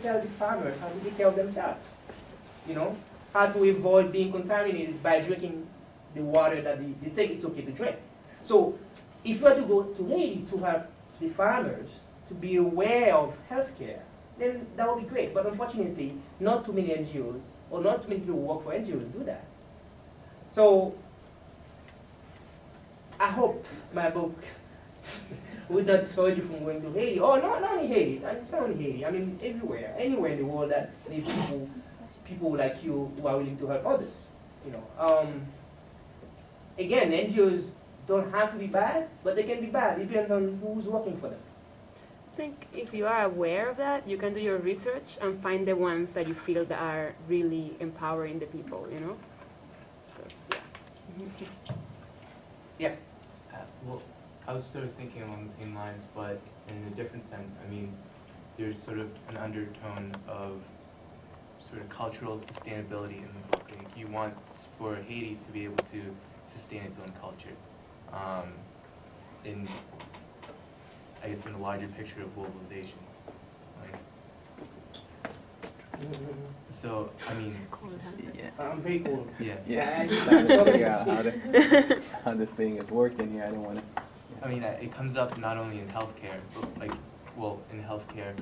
tell the farmers how to take care of themselves. You know, how to avoid being contaminated by drinking the water that they think it's okay to drink. So if you were to go to Haiti to help the farmers to be aware of healthcare, then that would be great. But unfortunately, not too many NGOs or not too many people who work for NGOs do that. So I hope my book would not discourage you from going to Haiti. Oh, not only Haiti, it's not only Haiti. I mean, everywhere, anywhere in the world that needs people like you who are willing to help others. You know, again, NGOs don't have to be bad, but they can be bad. It depends on who's working for them. I think if you are aware of that, you can do your research and find the ones that you feel that are really empowering the people, you know? Yeah. Yes? Well, I was sort of thinking along the same lines, but in a different sense. I mean, there's sort of an undertone of sort of cultural sustainability in the book. Like you want for Haiti to be able to sustain its own culture. In, I guess, in the larger picture of globalization. Like, so, I mean, Yeah. I'm very cool. yeah. Yeah. I just- Trying to figure out how this thing is working here. I don't want to. I mean, it comes up not only in healthcare, but like, well, in healthcare,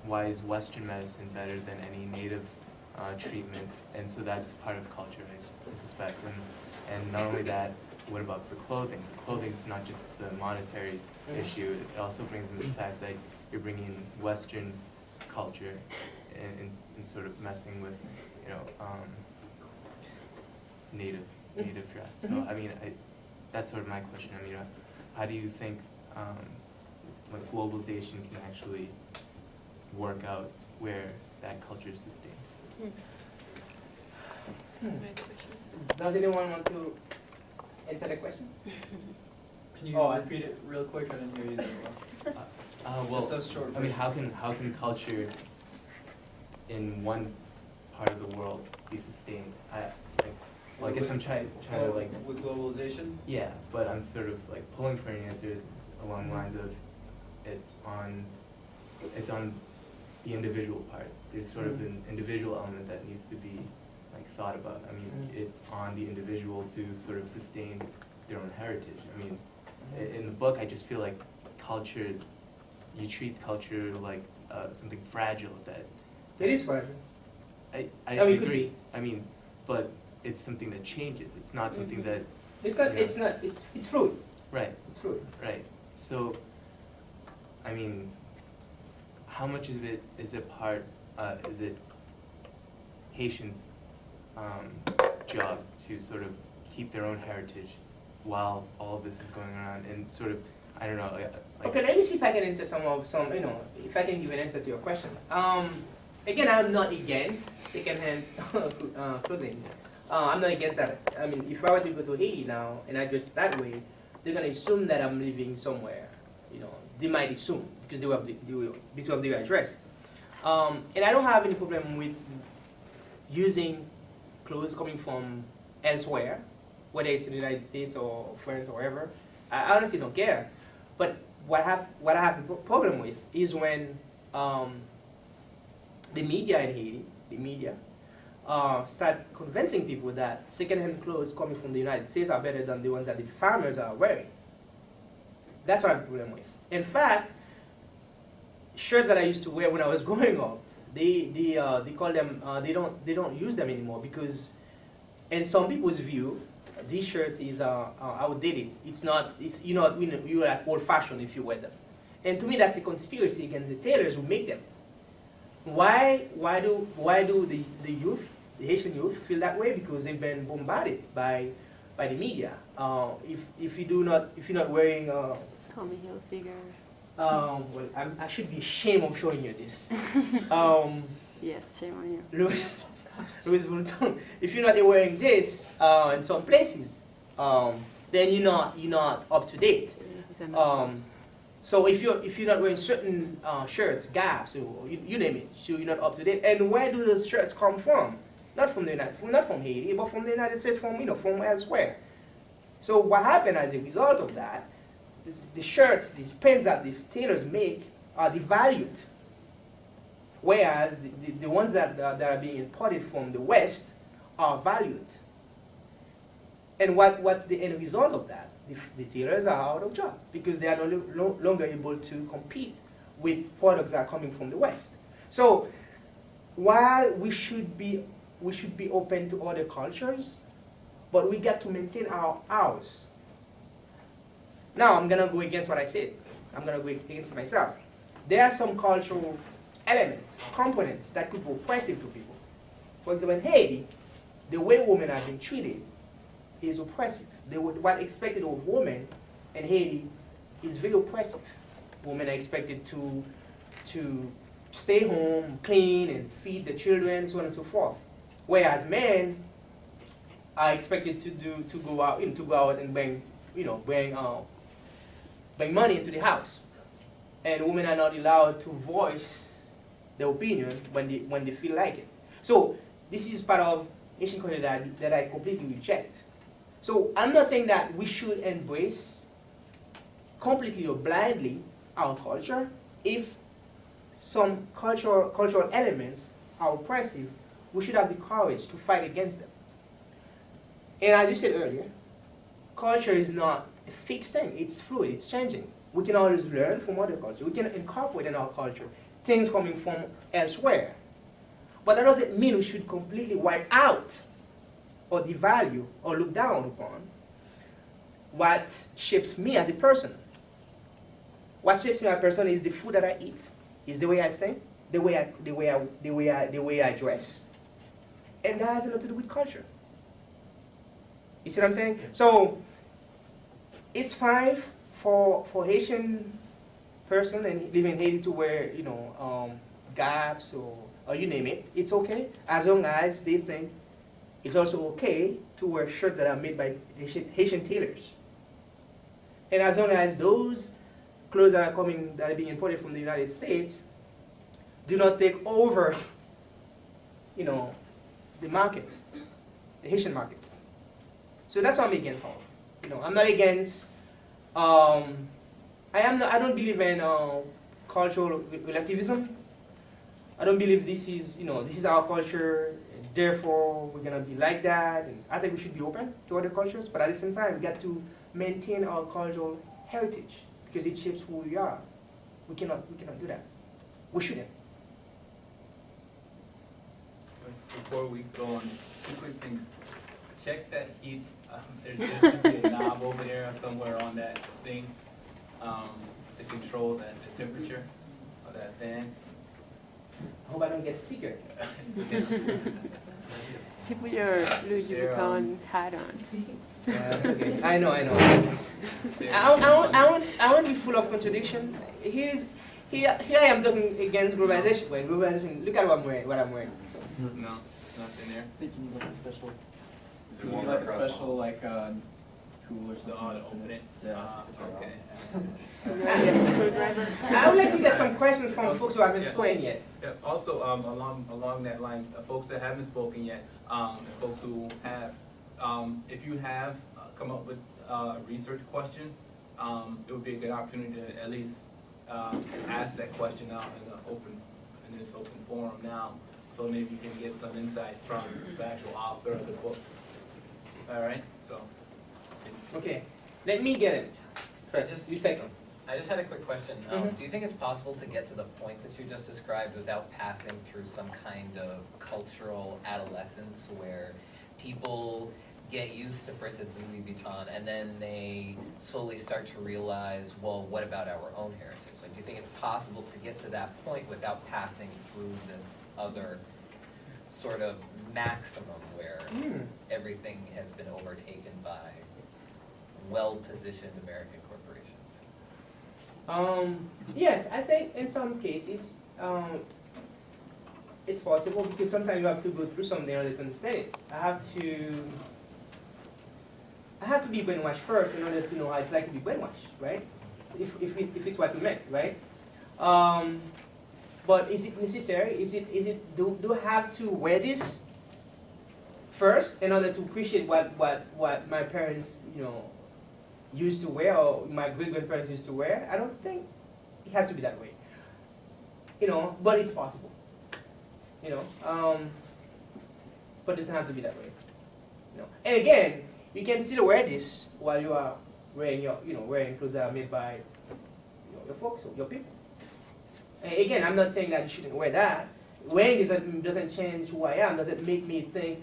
why is Western medicine better than any native treatment? And so that's part of culture, I suspect. And not only that, what about the clothing? The clothing's not just the monetary issue. It also brings in the fact that you're bringing Western culture and sort of messing with, you know, native dress. So I mean, that's sort of my question. I mean, how do you think like globalization can actually work out where that culture is sustained? Does anyone want to answer the question? Can you repeat it real quick? I didn't hear you that well. Well, Just a short I mean, version. how can culture in one part of the world be sustained? Well, I guess I'm trying to like. With globalization? Yeah, but I'm sort of like pulling for an answer along the lines of it's on the individual part. There's sort of an individual element that needs to be like thought about. I mean, it's on the individual to sort of sustain their own heritage. I mean, in the book, I just feel like culture is, you treat culture like something fragile that. It is fragile. I mean, agree. I mean, but it's something that changes. It's not something that. It's not. you know, It's not. It's fluid. Right. It's fluid. Right. So, I mean, how much of it is it is it Haitians' job to sort of keep their own heritage while all of this is going on, and sort of, I don't know, like. Okay, let me see if I can answer some, you know, if I can give an answer to your question. Again, I'm not against second-hand clothing. I'm not against that. I mean, if I were to go to Haiti now and I dress that way, they're gonna assume that I'm living somewhere. You know, they might assume because they will have the address. And I don't have any problem with using clothes coming from elsewhere, whether it's in the United States or France or wherever. I honestly don't care. But what I have a problem with is when the media in Haiti, start convincing people that second-hand clothes coming from the United States are better than the ones that the farmers are wearing. That's what I have a problem with. In fact, shirts that I used to wear when I was growing up, they call them, they don't use them anymore because, in some people's view, these shirts is outdated. You're like old-fashioned if you wear them. And to me, that's a conspiracy against the tailors who make them. Why do the youth, the Haitian youth, feel that way? Because they've been bombarded by the media. If you're not wearing Tommy Hilfiger. well, I should be ashamed of showing you this. Yes, shame on you. Louis Vuitton. If you're not wearing this in some places, then you're not up to date. So if you're not wearing certain shirts, Gaps, or you name it, so you're not up to date. And where do those shirts come from? Not from Haiti, but from the United States, from elsewhere. So what happened as a result of that? The shirts, the pants that the tailors make are devalued. Whereas the ones that are being imported from the West are valued. And what's the end result of that? The tailors are out of job because they are no longer able to compete with products that are coming from the West. So while we should be open to other cultures, but we got to maintain ours. Now I'm gonna go against what I said. I'm gonna go against myself. There are some cultural elements, components that could be oppressive to people. For example, in Haiti, the way women have been treated is oppressive. What expected of women in Haiti is very oppressive. Women are expected to stay home, clean, and feed the children, so on and so forth. Whereas men are expected to go out and bring money into the house, and women are not allowed to voice their opinion when they feel like it. So this is part of Asian culture that I completely reject. So I'm not saying that we should embrace completely or blindly our culture. If some cultural elements are oppressive, we should have the courage to fight against them. And as you said earlier, culture is not a fixed thing. It's fluid, it's changing. We can always learn from other cultures. We can incorporate in our culture things coming from elsewhere. But that doesn't mean we should completely wipe out or devalue or look down upon what shapes me as a person. What shapes me as a person is the food that I eat, is the way I think, the way I dress. And that has a lot to do with culture. You see what I'm saying? So it's fine for Haitian person and living in Haiti to wear, gaps or you name it. It's okay as long as they think it's also okay to wear shirts that are made by Haitian tailors. And as long as those clothes that are being imported from the United States do not take over, the market, the Haitian market. So that's what I'm against all. I'm not against. I don't believe in cultural relativism. I don't believe this is our culture. Therefore, we're gonna be like that. And I think we should be open to other cultures, but at the same time, we got to maintain our cultural heritage because it shapes who we are. We cannot do that. We shouldn't. Before we go on, two quick things. Check that heat. There should be a knob over there or somewhere on that thing to control the temperature of that fan. I hope I don't get sicker. You put your Louis Vuitton hat on. Yeah, that's okay. I know. I won't be full of contradiction. Here I am talking against globalization. Well, globalization. Look at what I'm wearing. So. No, nothing there. Thinking you want a special. So you like a special tool or something? To open it? Yeah. Okay. I would like to get some questions from folks who haven't spoken yet. Yeah, also, along that line, folks that haven't spoken yet, and folks who have, if you have come up with a research question, it would be a good opportunity to at least ask that question out in this open forum now, so maybe you can get some insight from the actual author of the book. All right, so. Okay, let me get it. First, you second. I just had a quick question. Mhm. Do you think it's possible to get to the point that you just described without passing through some kind of cultural adolescence where people get used to, for instance, Louis Vuitton, and then they slowly start to realize, well, what about our own heritage? Like, do you think it's possible to get to that point without passing through this other sort of maximum where everything has been overtaken by well-positioned American corporations? Yes, I think in some cases it's possible because sometimes you have to go through something in order to understand it. I have to be brainwashed first in order to know how it's like to be brainwashed, right? If it's what you meant, right? But is it necessary? Do I have to wear this first in order to appreciate what my parents, used to wear or my great-grandparents used to wear? I don't think it has to be that way. But it's possible. you know. But it doesn't have to be that way. You know. And again, you can still wear this while you are wearing wearing clothes that are made by your folks, or your people. And again, I'm not saying that you shouldn't wear that. Wearing it doesn't change who I am. Doesn't make me think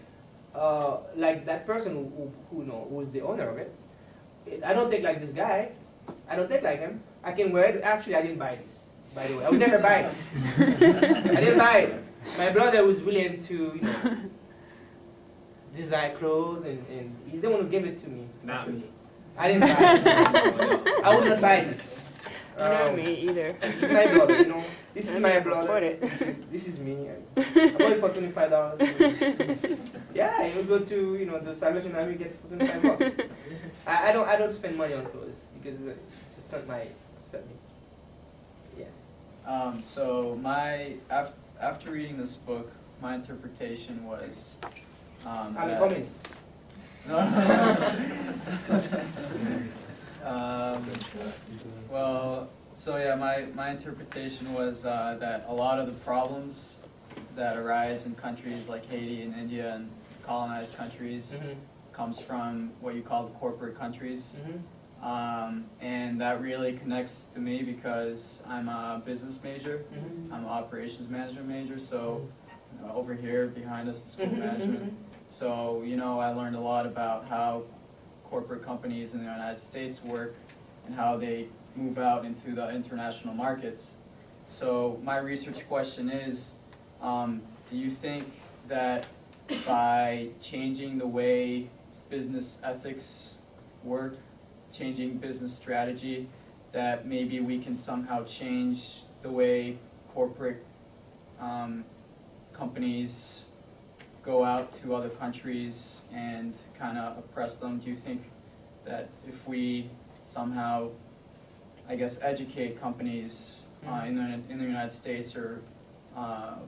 like that person who's the owner of it. I don't think like this guy. I don't think like him. I can wear it. Actually, I didn't buy this, by the way. I would never buy it. I didn't buy it. My brother was really into, design clothes, and he's the one who gave it to me. Not me. I didn't buy it. I would not buy this. Not me either. This is my brother, This is my brother. Afford it. This is me. I bought it for $25. Yeah, you go to the Salvation Army, get it for $25. I don't spend money on clothes because it's just not my something. Yes. So after reading this book, my interpretation was I'm a communist. Well, so yeah, my interpretation was that a lot of the problems that arise in countries like Haiti and India and colonized countries comes from what you call the corporate countries. And that really connects to me because I'm a business major. I'm an operations management major, so over here behind us is school management. So, I learned a lot about how corporate companies in the United States work and how they move out into the international markets. So my research question is, do you think that by changing the way business ethics work, changing business strategy, that maybe we can somehow change the way corporate companies go out to other countries and kind of oppress them? Do you think that if we somehow, I guess, educate companies in the United States or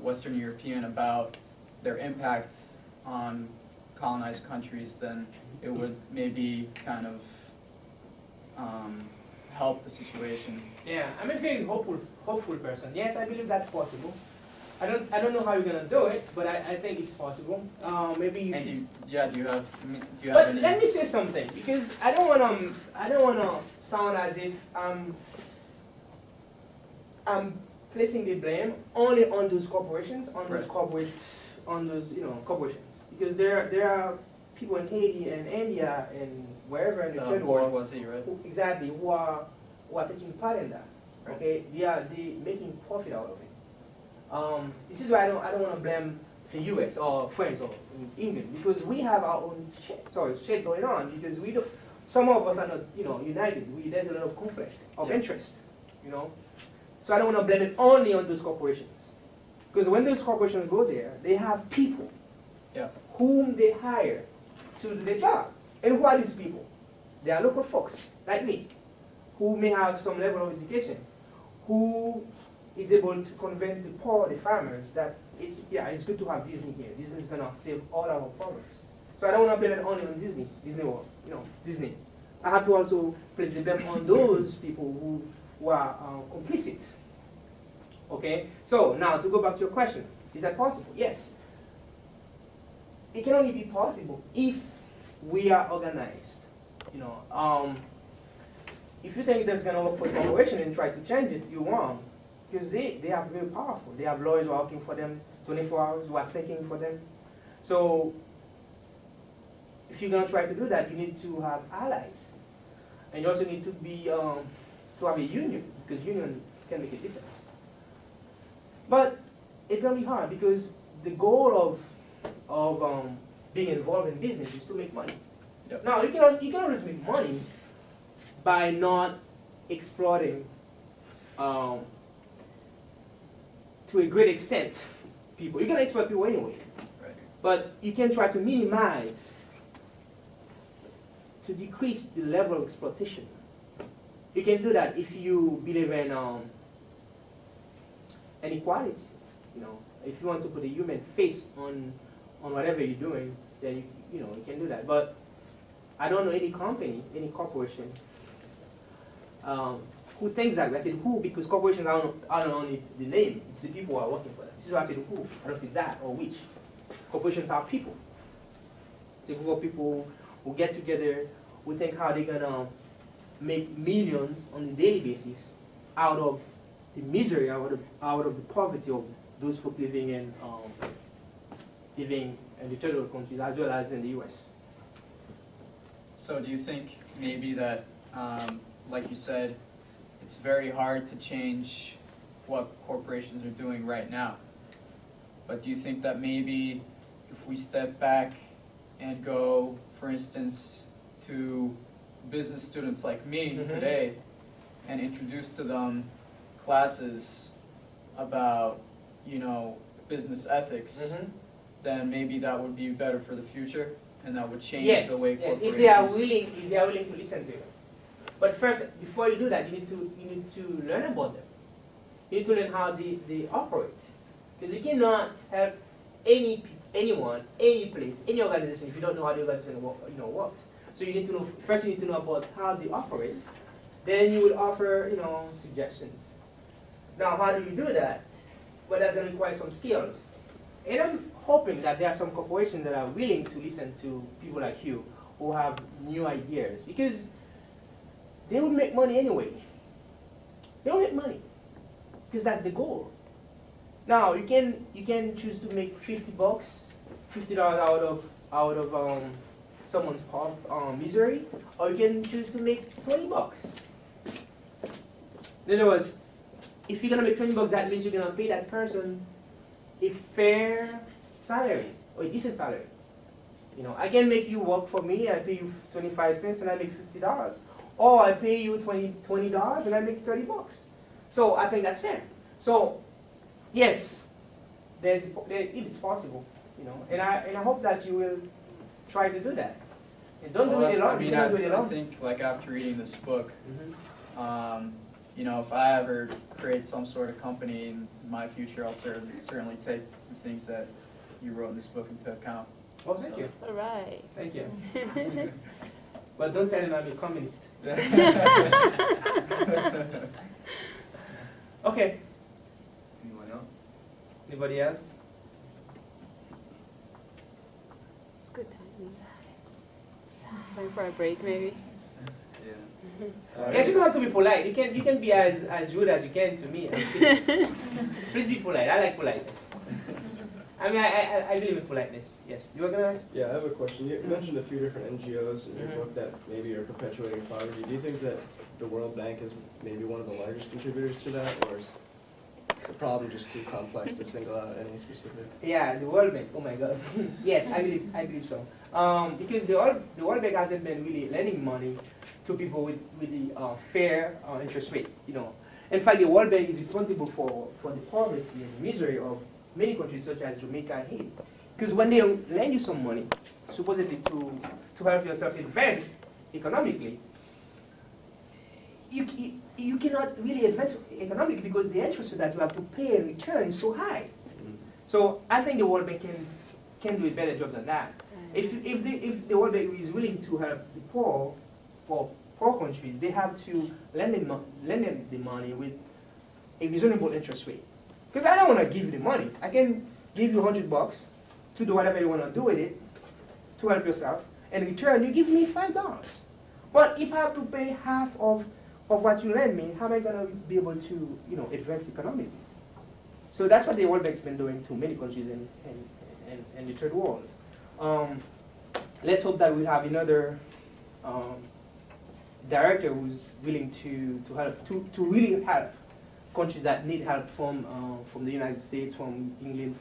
Western European about their impact on colonized countries, then it would maybe kind of help the situation? Yeah, I'm a very hopeful person. Yes, I believe that's possible. I don't know how you're gonna do it, but I think it's possible. Maybe you. And do you have But any? let me say something, because I don't wanna sound as if I'm placing the blame only on those corporations, on those corporations, because there are people in Haiti and India and wherever in the third world right? exactly who are taking part in that. Okay, they making profit out of it. This is why I don't want to blame the U.S. or France or England, because we have our own shit going on, because some of us are not united. There's a lot of conflict of interest, So I don't want to blame it only on those corporations, because when those corporations go there, they have people whom they hire to do their job. And who are these people? They are local folks like me, who may have some level of education, who is able to convince the poor, the farmers, that it's good to have Disney here. Disney is gonna save all our farmers. So I don't want to blame it only on Disney World, Disney. I have to also place the blame on those people who are complicit. Okay. So now to go back to your question, is that possible? Yes. It can only be possible if we are organized. If you think that's gonna work for the corporation and try to change it, you're wrong. Because they are very powerful. They have lawyers working for them 24 hours who are thinking for them. So if you're going to try to do that, you need to have allies. And you also need to be to have a union, because union can make a difference. But it's going to be hard, because the goal of being involved in business is to make money. Yep. Now, you can always make money by not exploiting to a great extent people. You can exploit people anyway. Right. But you can try to minimize, to decrease the level of exploitation. You can do that if you believe in equality. If you want to put a human face on whatever you're doing, then you can do that. But I don't know any company, any corporation who thinks that way. I said who, because corporations are not only the name, it's the people who are working for them. This is why I say the who. I don't say that or which. Corporations are people. It's a group of people who get together, who think how they're gonna make millions on a daily basis out of the misery, out of the poverty of those folk living in the third world countries as well as in the U.S. So do you think maybe that, like you said, it's very hard to change what corporations are doing right now? But do you think that maybe if we step back and go, for instance, to business students like me today and introduce to them classes about, you know, business ethics, then maybe that would be better for the future and that would change the way corporations... If they are willing to listen to you. But first, before you do that, you need to learn about them. You need to learn how they operate. Because you cannot help anyone, any place, any organization if you don't know how the organization works. So you need to know, first you need to know about how they operate. Then you will offer, suggestions. Now, how do you do that? Well, that's going to require some skills. And I'm hoping that there are some corporations that are willing to listen to people like you who have new ideas, because they will make money anyway. They will make money because that's the goal. Now you can choose to make $50, $50 out of someone's misery, or you can choose to make $20. In other words, if you're gonna make $20, that means you're gonna pay that person a fair salary or a decent salary. I can make you work for me. I pay you 25 cents and I make $50, or I pay you $20 and I make $30. So I think that's fair. So yes, it is possible, and I hope that you will try to do that. And don't do it alone. I think, like, after reading this book, if I ever create some sort of company in my future, I'll certainly take the things that you wrote in this book into account. Oh, thank you. All right. Thank you. But don't tell him I'm a communist. Okay. Anyone else? Anybody else? It's good time. Time for a break, maybe. Yes, you don't have to be polite. You can be as rude as you can to me. Please be polite. I like politeness. I mean, I believe in politeness. Yes. You were gonna ask? Yeah, I have a question. You mentioned a few different NGOs in your book that maybe are perpetuating poverty. Do you think that the World Bank is maybe one of the largest contributors to that, or is the problem just too complex to single out any specific? Yeah, the World Bank. Oh my God. Yes, I believe so. Because the World Bank hasn't been really lending money to people with the fair interest rate. In fact, the World Bank is responsible for the poverty and the misery of many countries such as Jamaica and Haiti. Because when they lend you some money, supposedly to help yourself advance economically, you cannot really advance economically because the interest that you have to pay in return is so high. So I think the World Bank can do a better job than that. If the World Bank is willing to help the poor countries, they have to lend them the money with a reasonable interest rate. Because I don't want to give you the money. I can give you $100 to do whatever you want to do with it to help yourself. And in return, you give me $5. But if I have to pay half of what you lend me, how am I going to be able to advance economically? So that's what the World Bank's been doing to many countries in the third world. Let's hope that we have another director who's willing to help, to really help countries that need help from the United States, from England,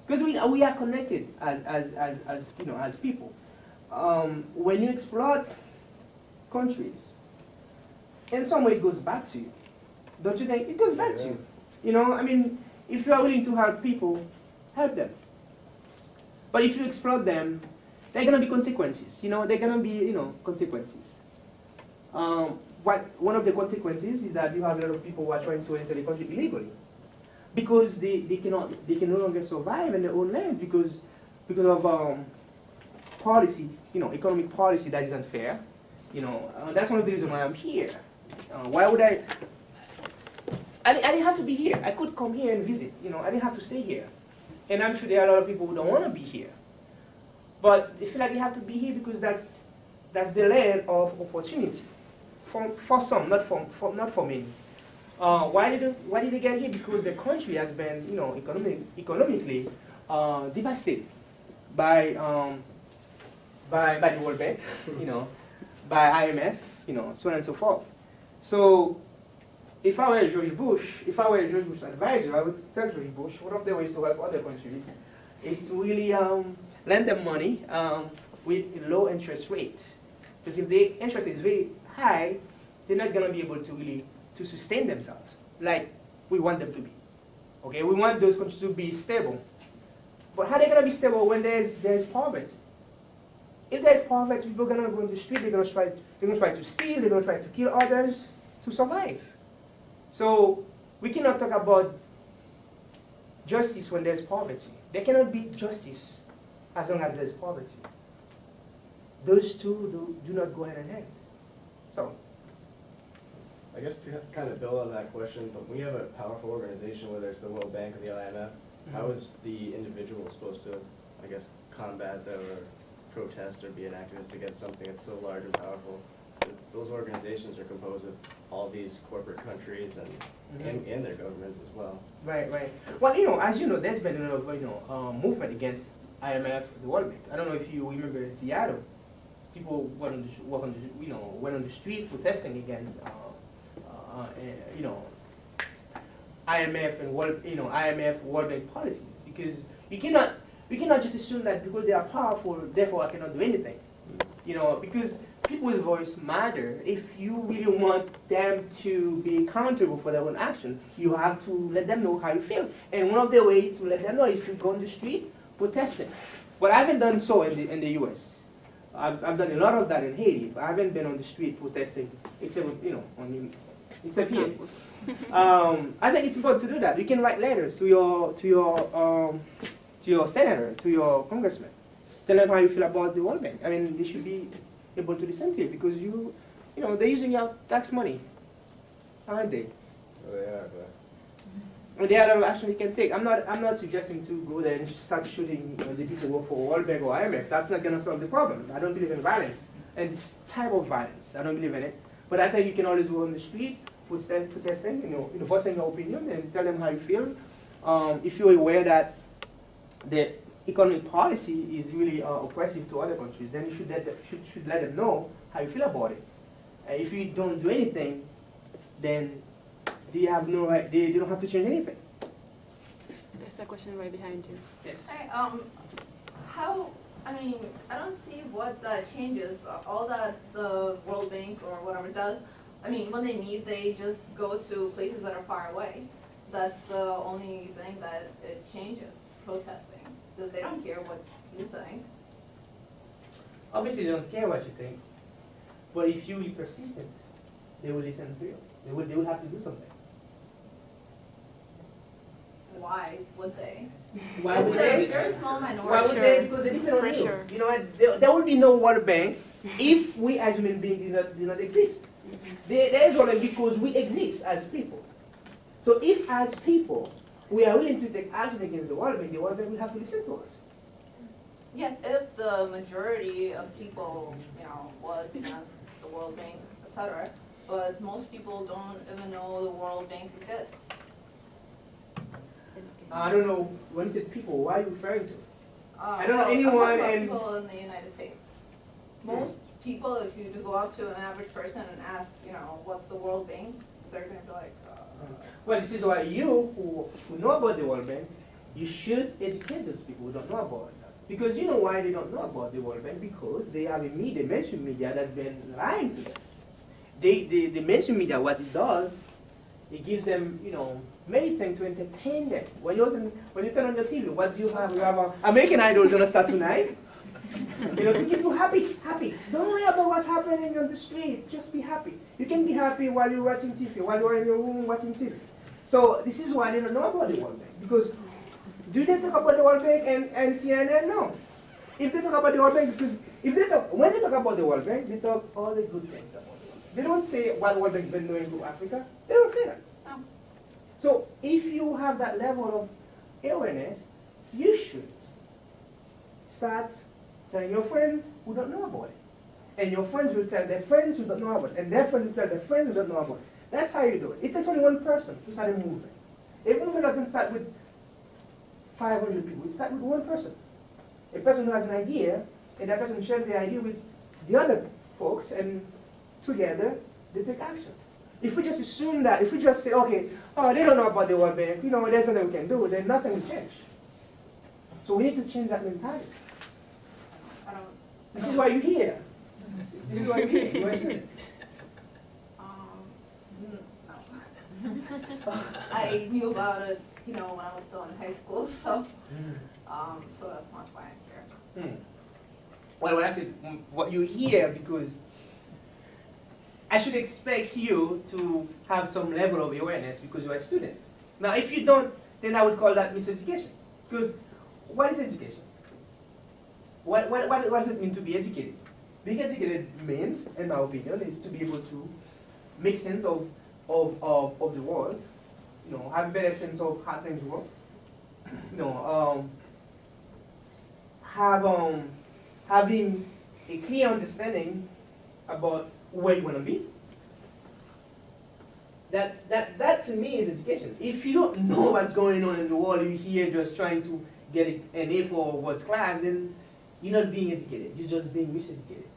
because we are connected as people. When you exploit countries, in some way it goes back to you. Don't you think? It goes back to you. I mean, if you are willing to help people, help them. But if you exploit them, there are going to be consequences. There are going to be, consequences. One of the consequences is that you have a lot of people who are trying to enter the country illegally, because they can no longer survive in their own land because of policy, economic policy that is unfair. That's one of the reasons why I'm here. Why would I I didn't have to be here. I could come here and visit. I didn't have to stay here. And I'm sure there are a lot of people who don't want to be here. But they feel like they have to be here because that's the land of opportunity for some, not for many. Why did they get here? Because the country has been, economically devastated by the World Bank, by IMF, so on and so forth. So if I were George Bush's advisor, I would tell George Bush one of the ways to help other countries is to really lend them money with a low interest rate. Because if the interest is very high, they're not going to be able to really to sustain themselves like we want them to be. Okay, we want those countries to be stable. But how are they going to be stable when there's poverty? If there's poverty, people are going to go on the street, they're going to try to steal, they're going to try to kill others to survive. So we cannot talk about justice when there's poverty. There cannot be justice as long as there's poverty. Those two do not go hand in hand. So, I guess to kind of build on that question, but we have a powerful organization, whether it's the World Bank or the IMF. How is the individual supposed to, I guess, combat that or protest or be an activist against something that's so large and powerful? Those organizations are composed of all these corporate countries and their governments as well. Right. Well, as you know, there's been a lot of movement against IMF, the World Bank. I don't know if you remember in Seattle, people went on the street protesting against IMF and World Bank policies, because we cannot just assume that because they are powerful, therefore I cannot do anything. Because people's voice matter. If you really want them to be accountable for their own action, you have to let them know how you feel. And one of the ways to let them know is to go on the street protesting. But I haven't done so in the U.S. I've done a lot of that in Haiti, but I haven't been on the street protesting, except except here. I think it's important to do that. You can write letters to your senator, to your congressman, tell them how you feel about the World Bank. I mean, they should be able to listen to you because they're using your tax money, aren't they? Oh, they are, but And the other action you can take. I'm not suggesting to go there and start shooting the people who work for World Bank or IMF. That's not going to solve the problem. I don't believe in violence and this type of violence. I don't believe in it. But I think you can always go on the street, protesting, voicing your opinion, and tell them how you feel. If you're aware that the economic policy is really oppressive to other countries, then you should let them know how you feel about it. If you don't do anything, then they have no right. They don't have to change anything. There's a question right behind you. Yes. Hi, I don't see what that changes. All that the World Bank or whatever does, when they meet, they just go to places that are far away. That's the only thing that it changes, protesting, because they don't care what you think. Obviously, they don't care what you think, but if you be persistent, they will listen to you. They will have to do something. Why would they? Why would they? They're a very small minority. Why would they? Because they depend on you. You know what? There would be no World Bank if we as human beings do not exist. There is only because we exist as people. So if as people we are willing to take action against the World Bank will have to listen to us. Yes, if the majority of people, was against the World Bank, etc., but most people don't even know the World Bank exists. I don't know, when you said people, why are you referring to? I don't know Well, anyone I'm talking about in... people in the United States. Most people, if you just go up to an average person and ask, what's the World Bank, they're going to be like, Well, this is why you, who know about the World Bank, you should educate those people who don't know about it. Because you know why they don't know about the World Bank? Because they have a media, mainstream media, that's been lying to them. The mainstream media, what it does, it gives them, many things to entertain them. When you turn on your TV, what do you have? You have American Idol gonna start tonight. To keep you happy. Don't worry about what's happening on the street. Just be happy. You can be happy while you're watching TV, while you're in your room watching TV. So this is why they don't know about the World Bank. Because do they talk about the World Bank and CNN? No. If they talk about the World Bank, because when they talk about the World Bank, they talk all the good things about the World Bank. They don't say what the World Bank has been doing to Africa. They don't say that. no. So if you have that level of awareness, you should start telling your friends who don't know about it. And your friends will tell their friends who don't know about it. And their friends will tell their friends who don't know about it. That's how you do it. It takes only one person to start a movement. A movement doesn't start with 500 people. It starts with one person. A person who has an idea, and that person shares the idea with the other folks, and together they take action. If we just assume that, if we just say, okay, oh, they don't know about the World Bank, there's nothing we can do, then nothing will change. So we need to change that mentality. This is why you're here. This is why you're here. You understand it? No. I knew about it, when I was still in high school, so so that's not why I'm here. Well, when I said what you hear, because I should expect you to have some level of awareness because you're a student. Now, if you don't, then I would call that miseducation. Because what is education? What does it mean to be educated? Being educated means, in my opinion, is to be able to make sense of the world, have a better sense of how things work, having a clear understanding about where you want to be. That to me is education. If you don't know what's going on in the world, you're here just trying to get an A for what's class, then you're not being educated. You're just being miseducated.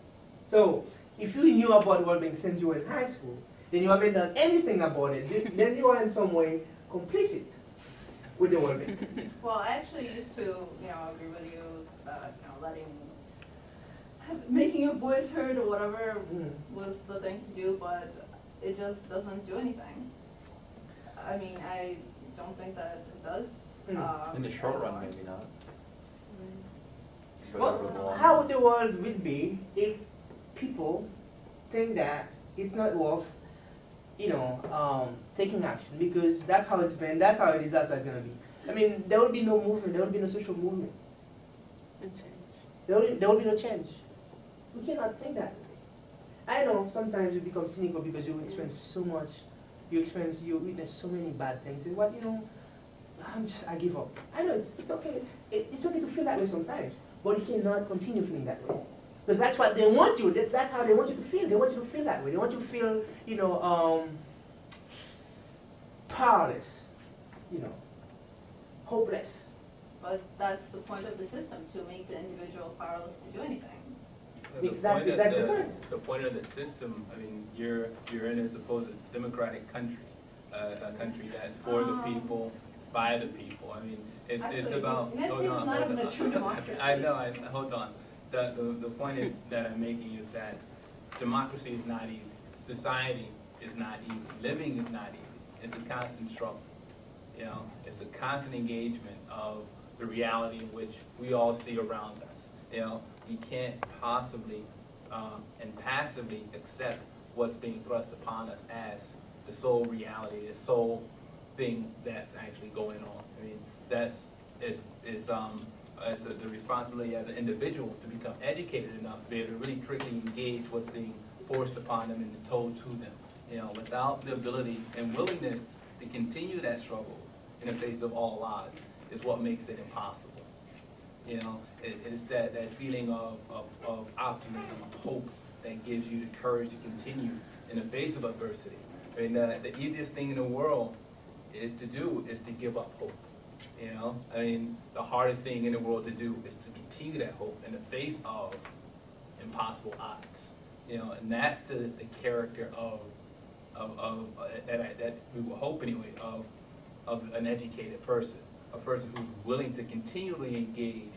So if you knew about the World Bank since you were in high school, then you haven't done anything about it, then you are in some way complicit with the World Bank. Well, I actually used to, agree with you that, making your voice heard or whatever was the thing to do, but it just doesn't do anything. I mean, I don't think that it does. In the short run, maybe not. Well, how the world will be if people think that it's not worth, taking action, because that's how it's been, that's how it is, that's how it's going to be. I mean, there will be no movement, there will be no social movement. And change. There will be no change. We cannot think that way. I know sometimes you become cynical because you experience so much, you witness so many bad things. And what, I give up. I know it's okay. It's okay to feel that way sometimes, but you cannot continue feeling that way. Because that's what they want you, that's how they want you to feel. They want you to feel that way. They want you to feel, powerless, hopeless. But that's the point of the system, to make the individual powerless to do anything. That's exactly right. The point of the system, I mean, you're in a supposed democratic country, a country that's for the people, by the people. I mean, it's about. Hold on, not even a true democracy. I know. Hold on. The point is that I'm making is that democracy is not easy. Society is not easy. Living is not easy. It's a constant struggle. It's a constant engagement of the reality in which we all see around us. We can't possibly and passively accept what's being thrust upon us as the sole reality, the sole thing that's actually going on. I mean, it's the responsibility as an individual to become educated enough to be able to really quickly engage what's being forced upon them and told to them. Without the ability and willingness to continue that struggle in the face of all odds is what makes it impossible. It's that feeling of optimism, of hope that gives you the courage to continue in the face of adversity. I mean, the easiest thing in the world to do is to give up hope. I mean, the hardest thing in the world to do is to continue that hope in the face of impossible odds. And that's the character that we will hope anyway of an educated person, a person who's willing to continually engage,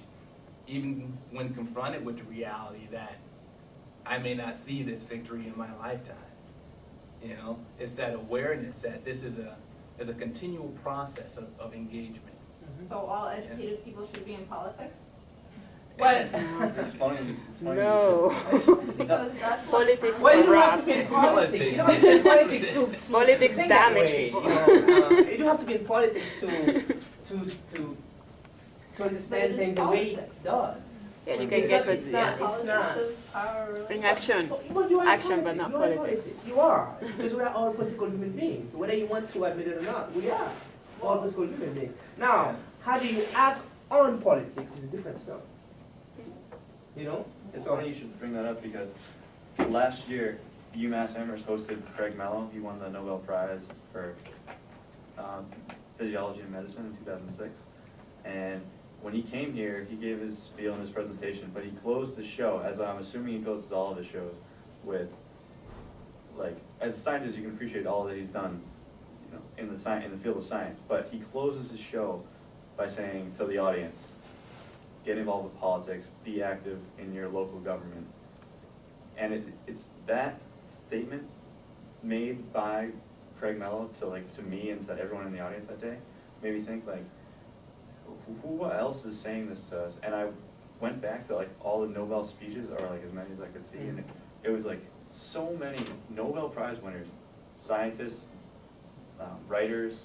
even when confronted with the reality that I may not see this victory in my lifetime. It's that awareness that this is a continual process of engagement. So all educated people should be in politics? Well, It's funny. No. Because that's what Politics you don't have to corrupt. be in politics. You don't have to be in politics to Politics think that damage way, people. You don't have to be in politics to But understand it is things the way politics. it does. Yeah, you It's can get not- what's it's not- yeah. it's not. Politics is power, really. In action. But you are in Action, but politics. not You are in politics. You are, because we are all political human beings. Whether you want to admit it or not, we are all political human beings. Now, how do you act on politics is a different stuff. You know? It's funny you should bring that up because last year, UMass Amherst hosted Craig Mello. He won the Nobel Prize for Physiology and Medicine in 2006. And when he came here, he gave his spiel and his presentation, but he closed the show, as I'm assuming he closes all of his shows, with, like, as a scientist, you can appreciate all that he's done, you know, in the field of science. But he closes his show by saying to the audience, get involved with politics, be active in your local government. And it's that statement made by Craig Mello to me and to everyone in the audience that day made me think, like, who else is saying this to us? And I went back to, like, all the Nobel speeches, or like as many as I could see, and it was like so many Nobel Prize winners, scientists, writers,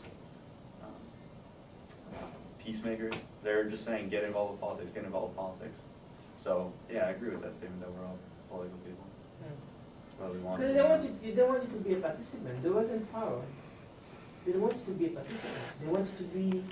peacemakers. They're just saying, get involved with politics, get involved with politics. So yeah, I agree with that statement that we're all political people. Well, we want Because they want you to be a participant. They wasn't power. They don't want you to be a participant. They want you to be